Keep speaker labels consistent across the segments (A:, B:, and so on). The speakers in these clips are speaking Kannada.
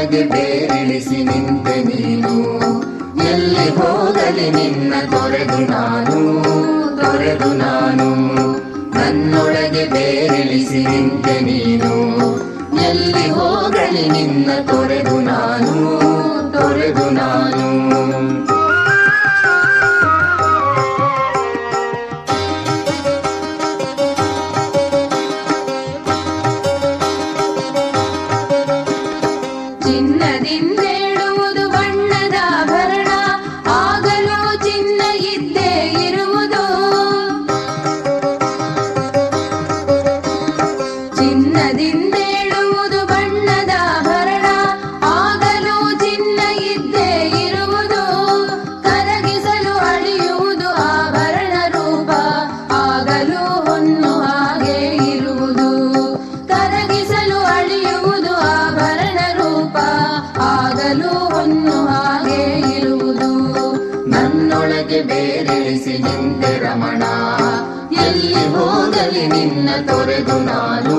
A: ನನ್ನೊಳಗೆ ಬೇರಿಳಿಸಿ ನಿಂತೆ ನೀನು. ಎಲ್ಲಿ ಹೋಗಲಿ ನಿನ್ನ ತೊರೆದು ನಾನು, ತೊರೆದು ನಾನು. ನನ್ನೊಳಗೆ ಬೇರಿಳಿಸಿ ನಿಂತೆ ನೀನು. ಎಲ್ಲಿ ಹೋಗಲಿ ನಿನ್ನ ತೊರೆದು ನಾನು, ತೊರೆದು ನಾನು.
B: ಚಿನ್ನದಿಂದೇಳುವುದು ಬಣ್ಣದ ಆಭರಣ, ಆಗಲೂ ಚಿನ್ನ ಇದ್ದೇ ಇರುವುದು. ಚಿನ್ನದಿಂದೇಳುವುದು ಬಣ್ಣದ ಆಭರಣ, ಆಗಲೂ ಚಿನ್ನ ಇದ್ದೇ ಇರುವುದು. ಕರಗಿಸಲು ಅಳಿಯುವುದು ಆಭರಣ ರೂಪ, ಆಗಲೂ ಹೊನ್ನು ಹಾಗೆ ಇರುವುದು. ಕರಗಿಸಲು ಅಳಿಯುವುದು ಆಭರಣ ರೂಪ, ಆಗಲೂ ಹೊನ್ನು ಹಾಗೆ ಇರುವುದು.
A: ನನ್ನೊಳಗೆ ಬೇರಿಳಿಸಿ ನಿಂತೆ ರಮಣ, ಎಲ್ಲಿ ಹೋಗಲಿ ನಿನ್ನ ತೊರೆದು ನಾನು,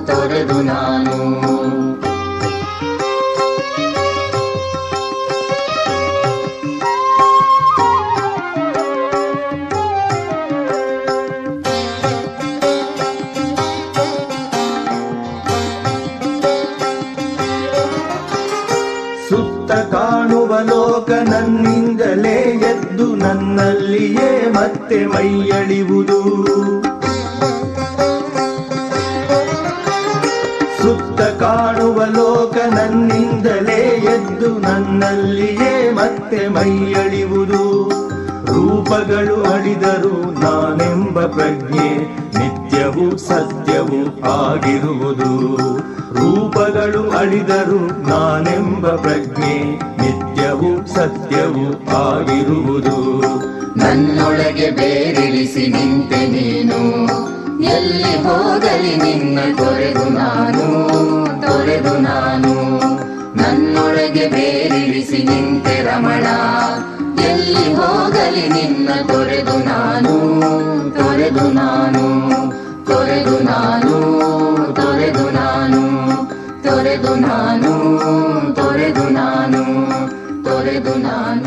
A: ತೊರೆದು ನಾನು.
C: ಸುತ್ತ ಕಾಣುವ ಲೋಕ ನನ್ನಿಂದಲೇ ಎದ್ದು ನನ್ನಲ್ಲಿಯೇ ಮತ್ತೆ ಮೈಯಳಿವುದು. ಸುತ್ತ ಕಾಣುವ ಲೋಕ ನನ್ನಿಂದಲೇ ಎದ್ದು ನನ್ನಲ್ಲಿಯೇ ಮತ್ತೆ ಮೈಯಳಿವುದು. ರೂಪಗಳು ಅಳಿದರು ನಾನೆಂಬ ಪ್ರಜ್ಞೆ ನಿತ್ಯವೂ ಸತ್ಯವೂ ಆಗಿರುವುದು. ರೂಪಗಳು ಅಳಿದರು ನಾನೆಂಬ ಪ್ರಜ್ಞೆ ನಿತ್ಯವೂ ಸತ್ಯವೂ ಆಗಿರುವುದು.
A: ನನ್ನೊಳಗೆ ಬೇರಿಳಿಸಿ ನಿಂತೆ ನೀನು. ಎಲ್ಲಿ ಹೋಗಲಿ ನಿನ್ನ ತೊರೆದು ನಾನು, ತೊರೆದು ನಾನು. ನನ್ನೊಳಗೆ ಬೇರಿಳಿಸಿ ನಿಂತೆ ರಮಣ, ಎಲ್ಲಿ ಹೋಗಲಿ ನಿನ್ನ ತೊರೆದು ನಾನು, ತೊರೆದು ನಾನು. ತೊರೆದು ನಾನು, ತೊರೆದು ನಾನು. ತೊರೆದು ನಾನು, ತೊರೆದು ನಾನು. ತೊರೆದು ನಾನು.